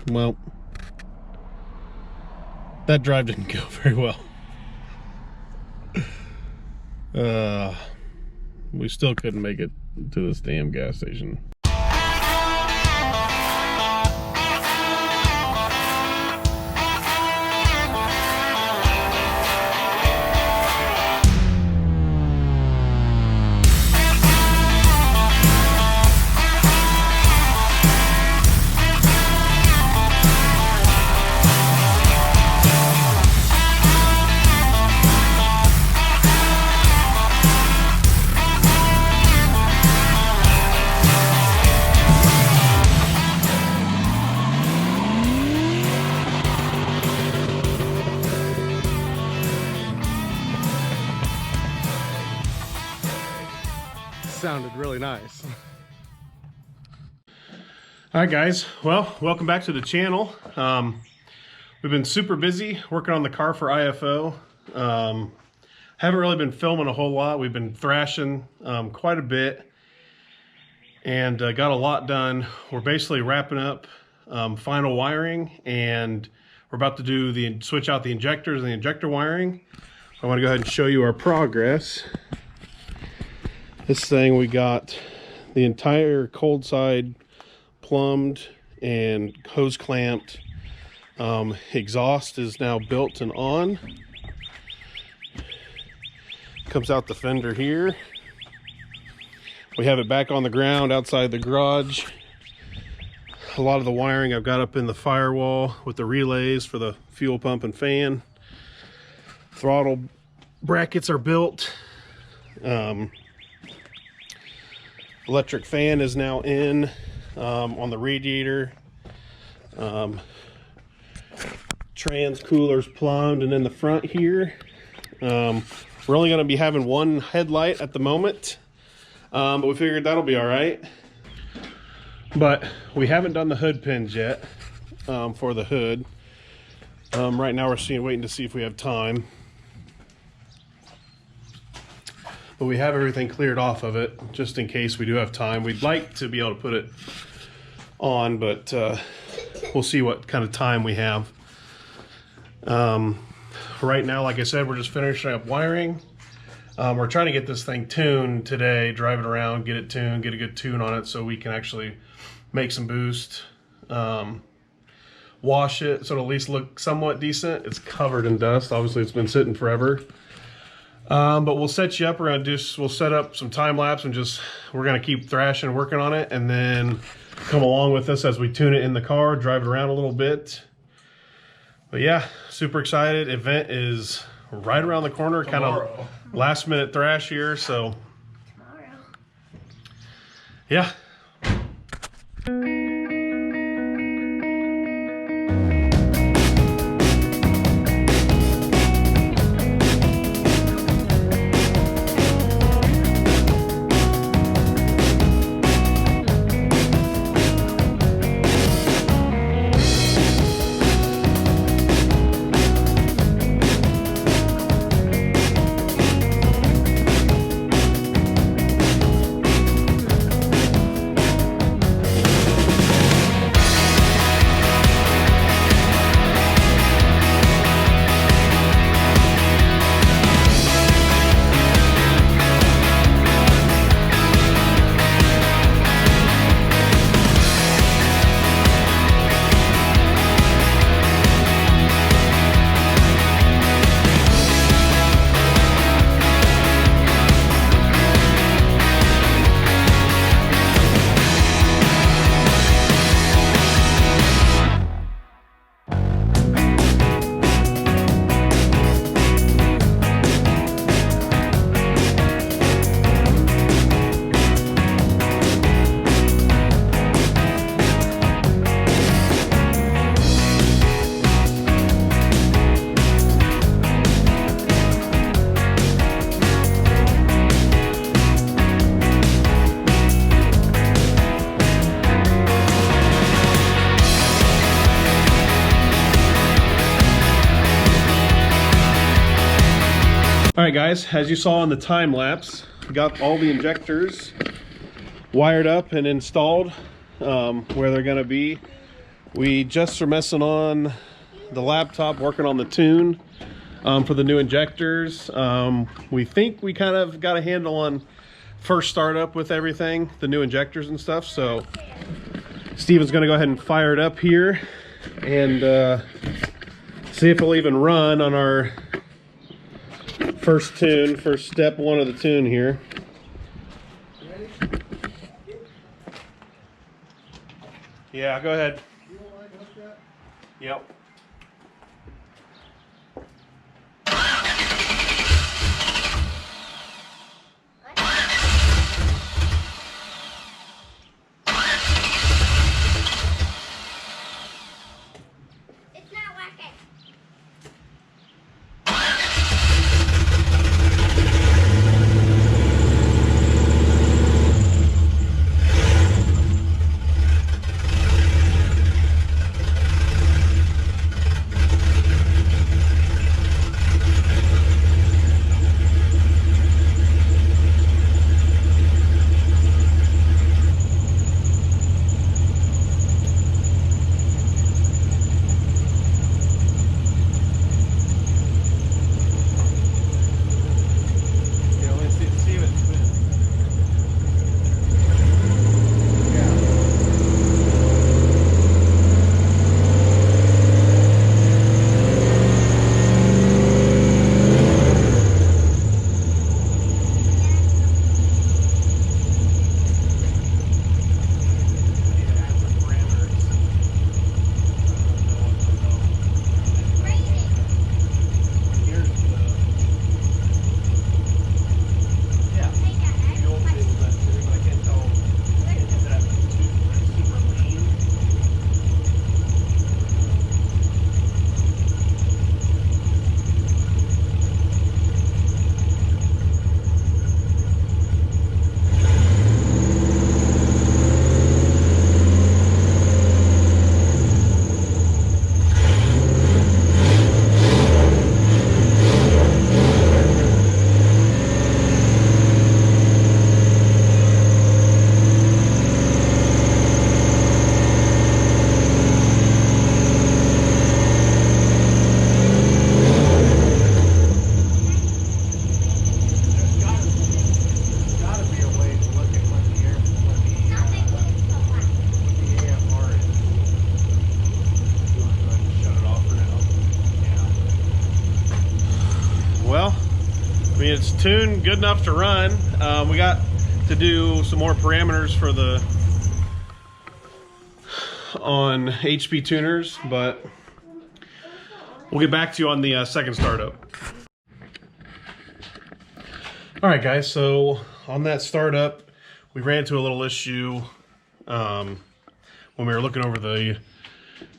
Well, that drive didn't go very well. We still couldn't make it to this damn gas station. Sounded really nice. All right, guys. Well, welcome back to the channel. We've been super busy working on the car for IFO. Haven't really been filming a whole lot. We've been thrashing quite a bit and got a lot done. We're basically wrapping up final wiring, and we're about to do switch out the injectors and the injector wiring. I want to go ahead and show you our progress. This thing, we got the entire cold side plumbed and hose clamped. Exhaust is now built and on. Comes out the fender here. We have it back on the ground outside the garage. A lot of the wiring I've got up in the firewall with the relays for the fuel pump and fan. Throttle brackets are built. Electric fan is now in on the radiator. Trans cooler's plumbed, and in the front here, we're only going to be having one headlight at the moment, but we figured that'll be all right. But we haven't done the hood pins yet for the hood. Right now we're waiting to see if we have time. But we have everything cleared off of it just in case we do have time. We'd like to be able to put it on, but we'll see what kind of time we have. Right now, like I said, we're just finishing up wiring. We're trying to get this thing tuned today, drive it around, get it tuned, get a good tune on it so we can actually make some boost, wash it so it'll at least look somewhat decent. It's covered in dust. Obviously, it's been sitting forever. But we'll set you up around we'll set up some time lapse and we're going to keep thrashing and working on it, and then come along with us as we tune it in the car, drive it around a little bit. But yeah, super excited. Event is right around the corner, kind of last minute thrash here. So tomorrow. Yeah. All right, guys, as you saw in the time lapse, we got all the injectors wired up and installed where they're going to be. We just are messing on the laptop, working on the tune for the new injectors. We think we kind of got a handle on first startup with everything, the new injectors and stuff. So Steven's gonna go ahead and fire it up here and see if it'll even run on our first tune, first step one of the tune here. Yeah, go ahead. Yep. It's tuned good enough to run. We got to do some more parameters for the on HP tuners, but we'll get back to you on the second startup. All right, guys. So on that startup, we ran into a little issue when we were looking over the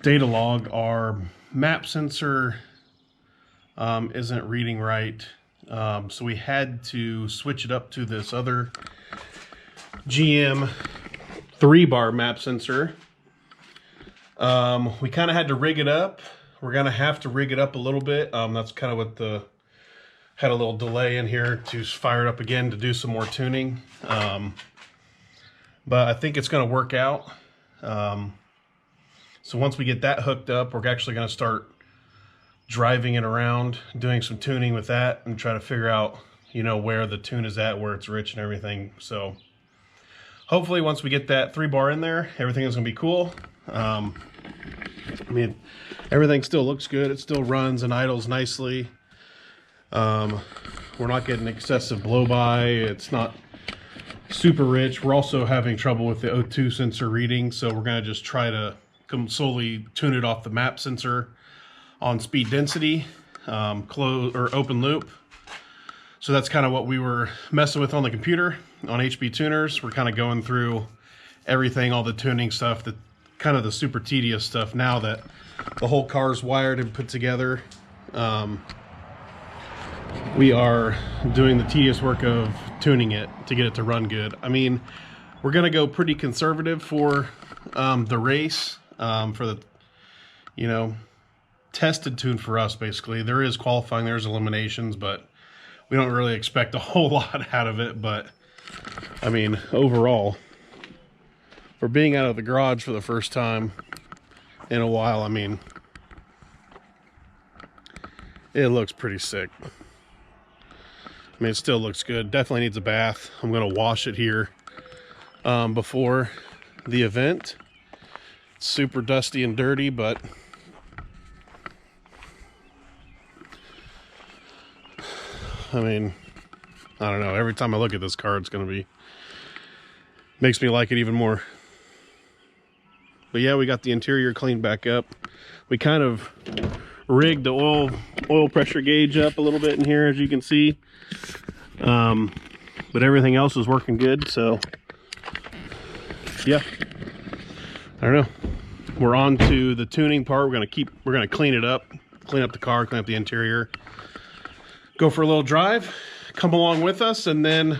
data log. Our map sensor isn't reading right. So we had to switch it up to this other GM 3-bar map sensor. We kind of had to rig it up. We're going to have to rig it up a little bit. That's kind of what had a little delay in here to fire it up again to do some more tuning. But I think it's going to work out. So once we get that hooked up, we're actually going to start driving it around, doing some tuning with that, and try to figure out, you know, where the tune is at, where it's rich and everything. So hopefully once we get that 3-bar in there, everything is gonna be cool. I mean, everything still looks good. It still runs and idles nicely. We're not getting excessive blow by. It's not super rich. We're also having trouble with the O2 sensor reading, so we're gonna just try to solely tune it off the map sensor on speed density, closed or open loop. So that's kind of what we were messing with on the computer on HP tuners. We're kind of going through everything, all the tuning stuff, the kind of the super tedious stuff now that the whole car's wired and put together. We are doing the tedious work of tuning it to get it to run good. I mean, we're gonna go pretty conservative for the race, for the, you know, tested tune for us. Basically, there is qualifying, there's eliminations, but we don't really expect a whole lot out of it. But I mean, overall, for being out of the garage for the first time, in a while. I mean, it looks pretty sick. I mean, it still looks good. Definitely needs a bath. I'm gonna wash it here before the event. It's super dusty and dirty, but I mean, I don't know. Every time I look at this car, it's gonna be, makes me like it even more. But yeah, we got the interior cleaned back up. We kind of rigged the oil pressure gauge up a little bit in here, as you can see. But everything else is working good, so yeah. I don't know. We're on to the tuning part. We're gonna clean it up, clean up the car, clean up the interior, go for a little drive, come along with us, and then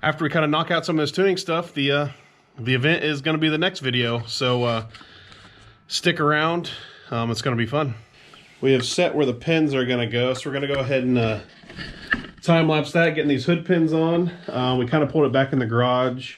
after we kind of knock out some of this tuning stuff, the event is going to be the next video. So stick around. It's going to be fun. We have set where the pins are going to go, so we're going to go ahead and time lapse that, getting these hood pins on. We kind of pulled it back in the garage.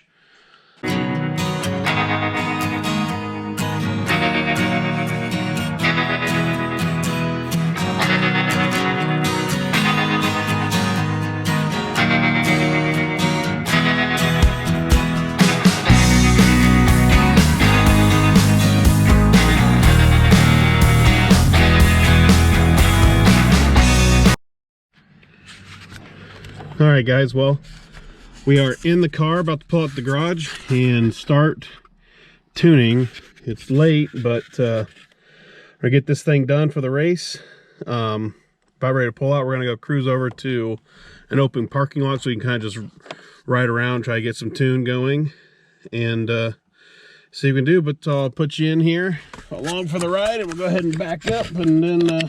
All right, guys, well, we are in the car, about to pull out the garage and start tuning. It's late, but we're gonna get this thing done for the race. About ready to pull out. We're gonna go cruise over to an open parking lot so we can kind of just ride around, try to get some tune going, and see what we can do. But I'll put you in here along for the ride, and we'll go ahead and back up, and then I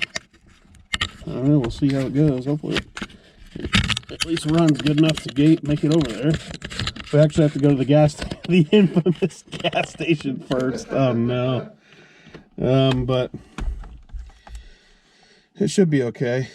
don't know, we'll see how it goes. Hopefully at least runs good enough to make it over there. We actually have to go to the infamous gas station first. Oh no. But it should be okay.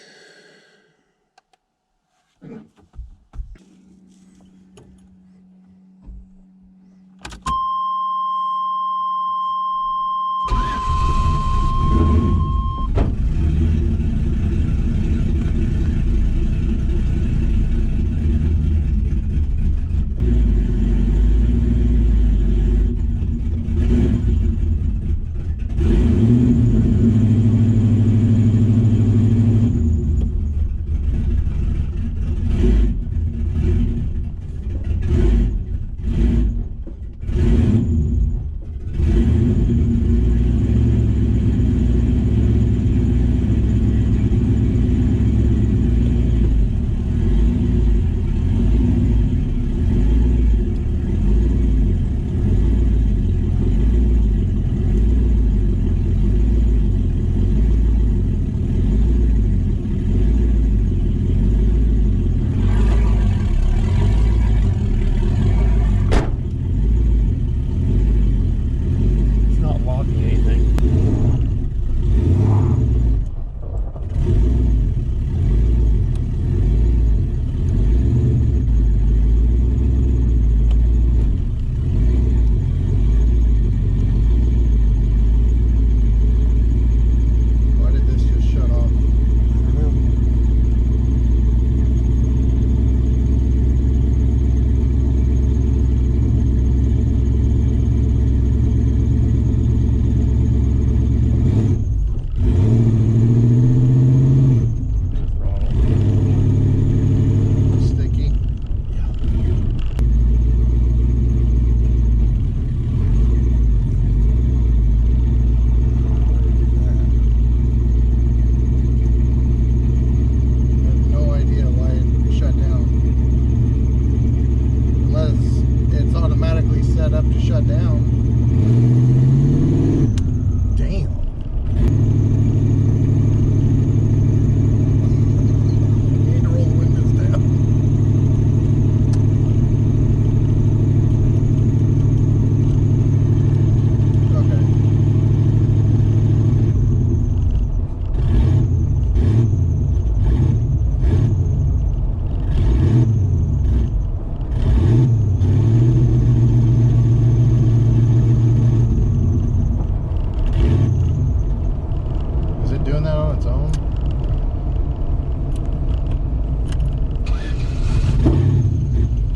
doing that on its own?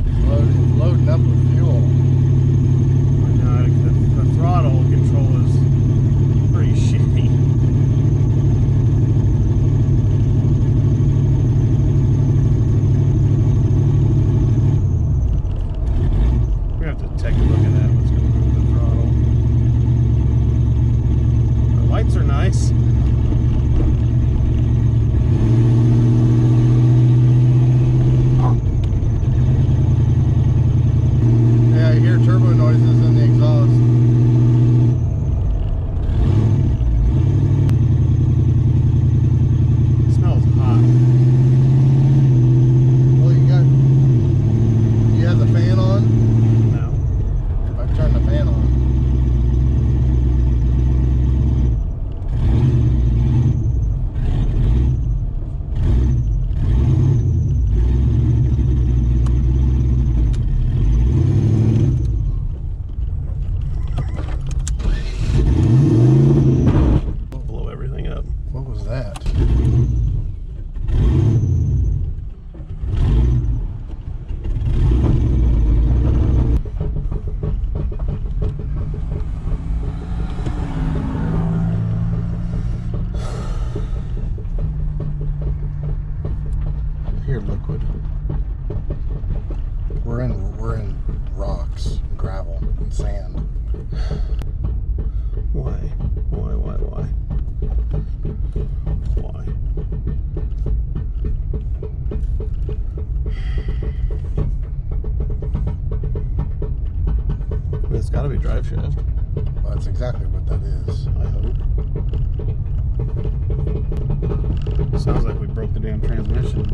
It's loading up with fuel. I know, the throttle control is pretty shitty. We have to take a look at that. What's going on with the throttle? The lights are nice. Yeah, I hear turbo noises in the exhaust. It smells hot. Well, you have the fan on? No. I've turned the fan on. Blow everything up. What was that? Here, liquid. We're in rocks, and gravel, and sand. Why? Why? It's got to be drive shaft. Well, that's exactly what that is. I hope. Sounds like we broke the damn transmission.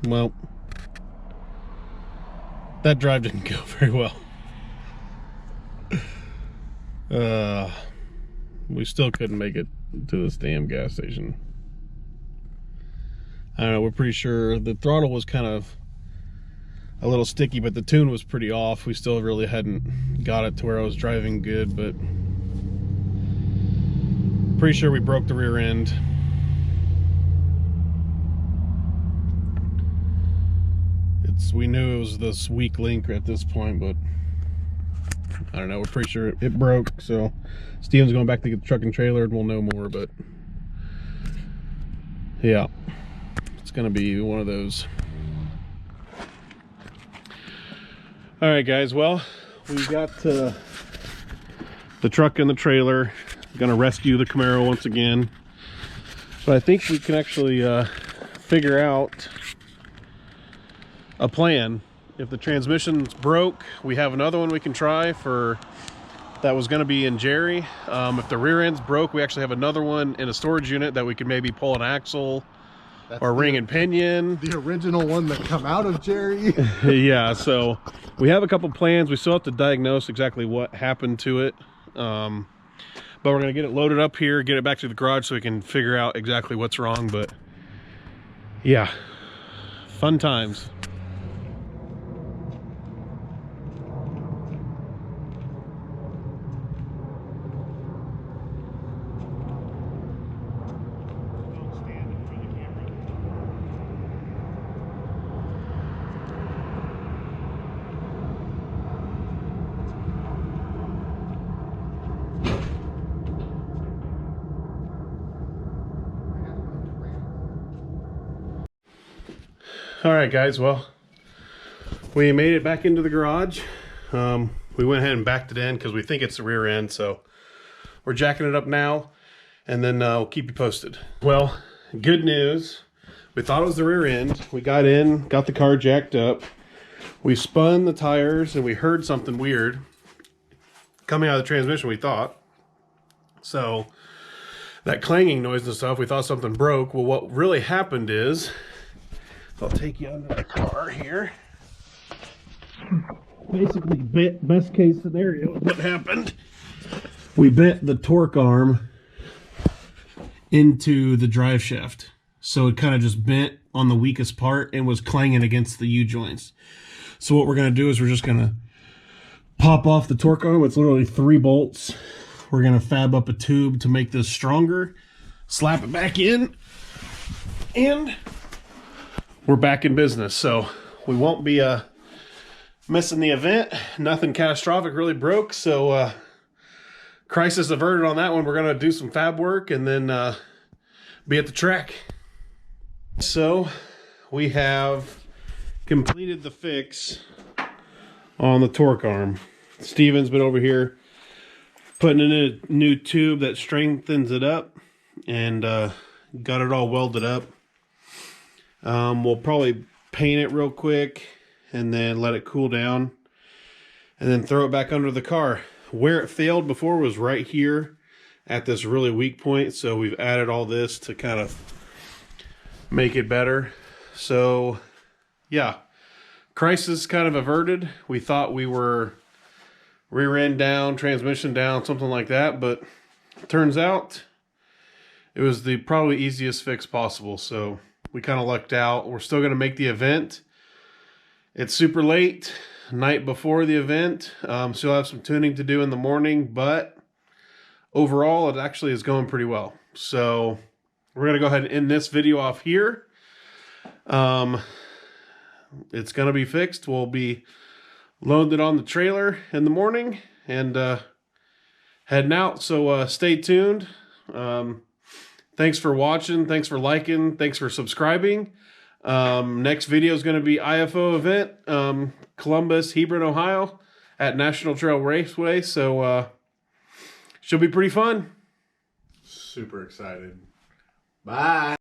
Well, that drive didn't go very well. We still couldn't make it to this damn gas station. I don't know, we're pretty sure the throttle was kind of a little sticky, but the tune was pretty off. We still really hadn't got it to where I was driving good, but pretty sure we broke the rear end. We knew it was this weak link at this point, but I don't know, we're pretty sure it broke. So Steven's going back to get the truck and trailer and we'll know more, but yeah, it's gonna be one of those. All right guys, well, we got the truck and the trailer. Gonna rescue the Camaro once again, but I think we can actually figure out a plan. If the transmission's broke, we have another one we can try for that was going to be in Jerry. If the rear end's broke, we actually have another one in a storage unit that we could maybe pull an axle. That's or ring and pinion. The original one that come out of Jerry. Yeah, so we have a couple plans. We still have to diagnose exactly what happened to it. But we're going to get it loaded up here, get it back to the garage so we can figure out exactly what's wrong. But yeah, fun times. All right guys, well, we made it back into the garage. We went ahead and backed it in because we think it's the rear end, so we're jacking it up now, and then we'll keep you posted. Well, good news, we thought it was the rear end. We got in, got the car jacked up, we spun the tires, and we heard something weird coming out of the transmission, we thought. So that clanging noise and stuff, we thought something broke. Well, what really happened is, I'll take you under the car here. Basically, best case scenario is what happened. We bent the torque arm into the drive shaft. So it kind of just bent on the weakest part and was clanging against the U-joints. So what we're going to do is we're just going to pop off the torque arm. It's literally 3 bolts. We're going to fab up a tube to make this stronger, slap it back in, and we're back in business. So we won't be missing the event. Nothing catastrophic really broke, so crisis averted on that one. We're going to do some fab work and then be at the track. So we have completed the fix on the torque arm. Steven's been over here putting in a new tube that strengthens it up and got it all welded up. We'll probably paint it real quick and then let it cool down and then throw it back under the car. Where it failed before was right here at this really weak point, so we've added all this to kind of make it better. So yeah, crisis kind of averted. We thought we were rear end down, transmission down, something like that, but turns out it was the probably easiest fix possible. So we kind of lucked out. We're still going to make the event. It's super late, night before the event. Still have some tuning to do in the morning, but overall it actually is going pretty well. So we're going to go ahead and end this video off here. It's going to be fixed. We'll be loading it on the trailer in the morning and heading out. So stay tuned. Thanks for watching. Thanks for liking. Thanks for subscribing. Next video is going to be IFO event, Columbus, Hebron, Ohio at National Trail Raceway. So should be pretty fun. Super excited. Bye.